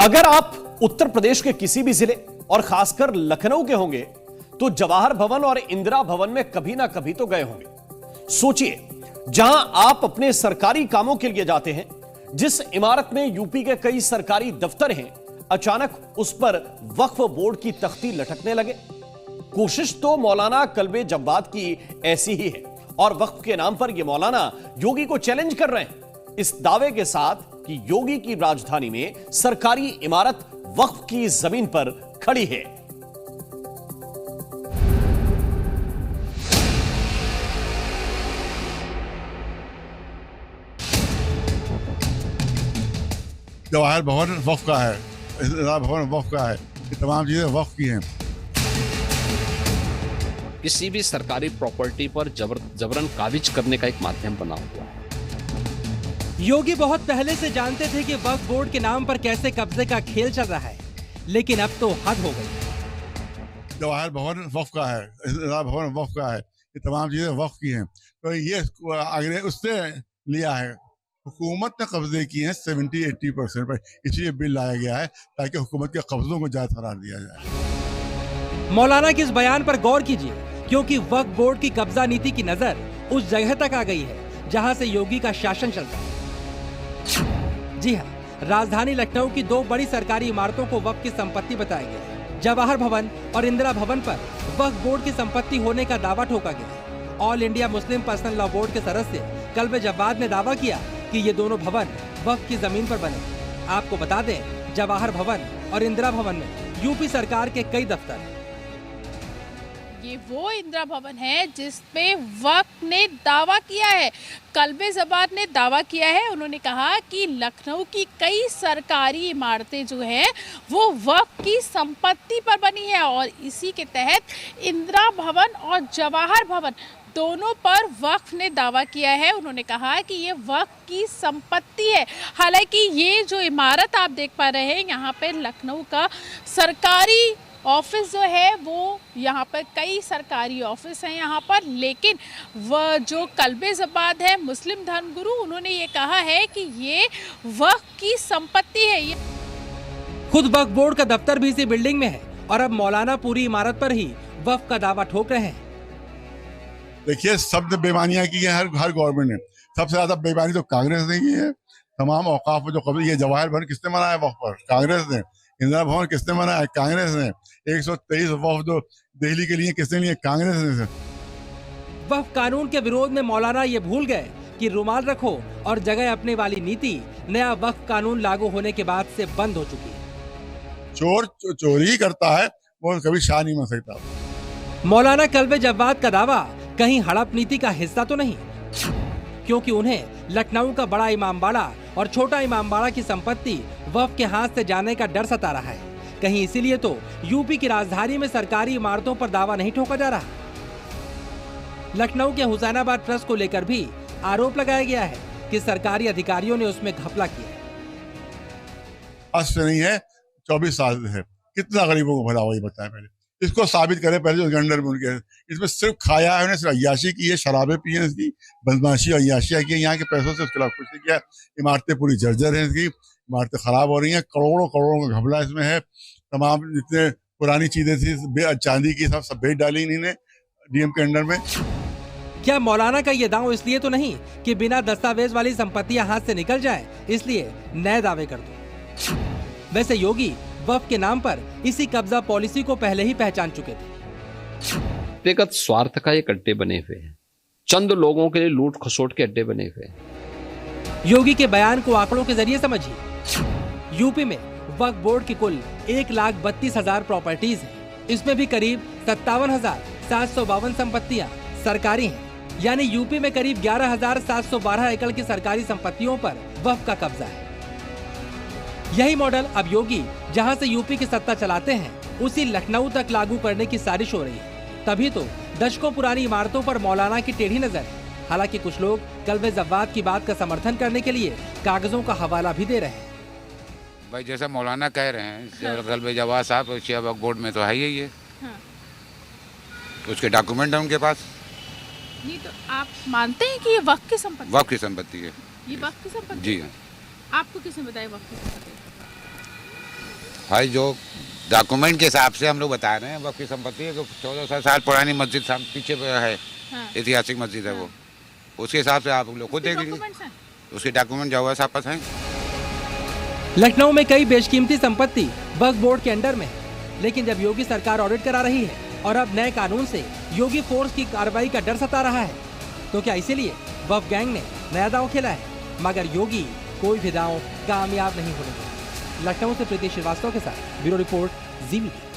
अगर आप उत्तर प्रदेश के किसी भी जिले और खासकर लखनऊ के होंगे तो जवाहर भवन और इंदिरा भवन में कभी ना कभी तो गए होंगे। सोचिए, जहां आप अपने सरकारी कामों के लिए जाते हैं, जिस इमारत में यूपी के कई सरकारी दफ्तर हैं, अचानक उस पर वक्फ बोर्ड की तख्ती लटकने लगे। कोशिश तो मौलाना कल्बे जव्वाद की ऐसी ही है और वक्फ के नाम पर यह मौलाना योगी को चैलेंज कर रहे हैं, इस दावे के साथ कि योगी की राजधानी में सरकारी इमारत वक्फ की जमीन पर खड़ी है। जवाहर भवन वक्फ का है, इंदिरा भवन वक्फ का है, ये तमाम चीजें वक्फ की हैं। किसी भी सरकारी प्रॉपर्टी पर जबरन काबिज करने का एक माध्यम बना हुआ है। योगी बहुत पहले से जानते थे कि वक्फ बोर्ड के नाम पर कैसे कब्जे का खेल चल रहा है, लेकिन अब तो हद हो गई। जवाहर भवन वक्फ का है, इंदिरा भवन वक्फ का है, ये तमाम चीजें वक्फ की हैं। तो ये आगे उससे लिया है, हुकूमत ने कब्जे किए हैं 70-80% पर, इसलिए बिल लाया गया है ताकि हुकूमत के कब्जों को जायज करार दिया जाए। मौलाना के इस बयान पर गौर कीजिए, क्योंकि वक्फ बोर्ड की कब्जा नीति की नजर उस जगह तक आ गई है जहां से योगी का शासन चलता है। जी हाँ, राजधानी लखनऊ की दो बड़ी सरकारी इमारतों को वक्फ की संपत्ति बताया गया। जवाहर भवन और इंदिरा भवन पर वक्फ बोर्ड की संपत्ति होने का दावा ठोका गया। All India Muslim personal law board के सदस्य कल्बे जव्वाद ने दावा किया कि ये दोनों भवन वक्फ की जमीन पर बने। आपको बता दें, जवाहर भवन और इंदिरा भवन में यूपी सरकार के कई दफ्तर हैं। ये वो इंदिरा भवन है जिसपे वक्फ ने दावा किया है, कल्बे जव्वाद ने दावा किया है। उन्होंने कहा कि लखनऊ की कई सरकारी इमारतें जो हैं वो वक्फ की संपत्ति पर बनी है और इसी के तहत इंदिरा भवन और जवाहर भवन दोनों पर वक्फ ने दावा किया है। उन्होंने कहा कि ये वक्फ की संपत्ति है। हालांकि ये जो इमारत आप देख पा रहे हैं, यहाँ पे लखनऊ का सरकारी ऑफिस जो है वो यहाँ पर कई सरकारी ऑफिस हैं यहाँ पर, लेकिन वह जो कल्बे जव्वाद है, मुस्लिम धर्मगुरु, उन्होंने ये कहा है कि ये वक्फ की संपत्ति है। ये खुद वक्फ बोर्ड का दफ्तर भी इसी बिल्डिंग में है और अब मौलाना पूरी इमारत पर ही वक्फ का दावा ठोक रहे हैं। देखिए, सब ने बेईमानियां की है, हर गवर्नमेंट ने। सबसे ज्यादा बेईमानी तो कांग्रेस ने की है। तमाम औकाफ जो कब्जे, ये जवाहर भवन किसने बनाया वक्फ पर? कांग्रेस ने। इंदिरा भवन किसने बनाया? कांग्रेस ने। 123 वक्फ जो दिल्ली के लिए किसने लिए? कांग्रेस ने। वक्फ कानून के विरोध में मौलाना ये भूल गए कि रुमाल रखो और जगह अपने वाली नीति नया वक्फ कानून लागू होने के बाद से बंद हो चुकी है। चोर चोरी करता है, वो कभी शाह नहीं बन सकता। मौलाना कल्बे जव्वाद का दावा कहीं हड़प नीति का हिस्सा तो नहीं, क्योंकि उन्हें लखनऊ का बड़ा इमामबाड़ा और छोटा इमामबाड़ा की संपत्ति वक्फ के हाथ से जाने का डर सता रहा है। कहीं इसीलिए तो यूपी की राजधानी में सरकारी इमारतों पर दावा नहीं ठोका जा रहा। लखनऊ के हुसैनाबाद ट्रस्ट को लेकर भी आरोप लगाया गया है कि सरकारी अधिकारियों ने उसमें घपला किया। आज से नहीं है, 24 साल से है। कितना गरीबों को भला हुआ ये बताएं पहले। इसको साबित करें पहले, जो अंडर में उनके इसमें सिर्फ खाया है, उन्हें सिर्फ अय्याशी की है, शराबें पी है, इसकी बदमाशी और अय्याशियाँ की है यहाँ के पैसों से, उसके खिलाफ कुछ नहीं किया। इमारतें पूरी जर्जर हैं, इसकी इमारतें खराब हो रही हैं, करोड़ों करोड़ों का घपला इसमें है। तमाम जितने पुरानी चीजें थी चांदी की सब बेच डाली इन्होंने डीएम के अंडर में। क्या मौलाना का ये दाव इसलिए तो नहीं कि बिना दस्तावेज वाली संपत्तियां हाथ से निकल जाए, इसलिए नए दावे कर दो? वैसे योगी वक्फ के नाम पर इसी कब्जा पॉलिसी को पहले ही पहचान चुके थे। व्यक्तिगत स्वार्थ का ये अड्डे बने हुए हैं, चंद लोगों के लिए लूट खसोट के अड्डे बने हुए हैं। योगी के बयान को आंकड़ों के जरिए समझिए। यूपी में वक्फ बोर्ड की कुल 1,32,000 प्रॉपर्टीज हैं। इसमें भी करीब 57,752 संपत्तियां सरकारी हैं। यानी यूपी में करीब 11,712 एकड़ की सरकारी संपत्तियों पर वक्फ का कब्जा है। यही मॉडल अब योगी जहां से यूपी की सत्ता चलाते हैं, उसी लखनऊ तक लागू करने की साजिश हो रही है। तभी तो दशकों पुरानी इमारतों पर मौलाना की टेढ़ी नजर है। हालांकि कुछ लोग कल्बे जव्वाद की बात का समर्थन करने के लिए कागजों का हवाला भी दे रहे हैं। भाई जैसा मौलाना कह रहे हैं, कल्बे जव्वाद साहब शिया वक्फ बोर्ड में तो है ही है। हाँ। उसके डॉक्यूमेंट है उनके पास। नहीं तो आप मानते हैं कि ये वक्फ की संपत्ति? वक्फ की संपत्ति है। ये वक्फ की संपत्ति? जी हाँ। आपको किसने बताया वक्फ की संपत्ति? भाई जो डॉक्यूमेंट के हिसाब से हम लोग बता रहे हैं, वक्त की संपत्ति है, 1400 साल पुरानी मस्जिद पीछे पे है, ऐतिहासिक मस्जिद है वो, उसके हिसाब से आप लोग खुद देख लीजिए, उसके डॉक्यूमेंट जो है वापस हैं। लखनऊ में कई बेशकीमती संपत्ति वक्फ बोर्ड के अंडर में है, लेकिन जब योगी सरकार ऑडिट करा रही है और अब नए कानून से योगी फोर्स की कार्रवाई का डर सता रहा है, तो क्या इसीलिए वक्फ गैंग ने नया दांव खेला है? मगर योगी कोई भी दांव कामयाब नहीं होने देगा। लखनऊ से प्रीति श्रीवास्तव के साथ ब्यूरो रिपोर्ट, ज़ी मीडिया।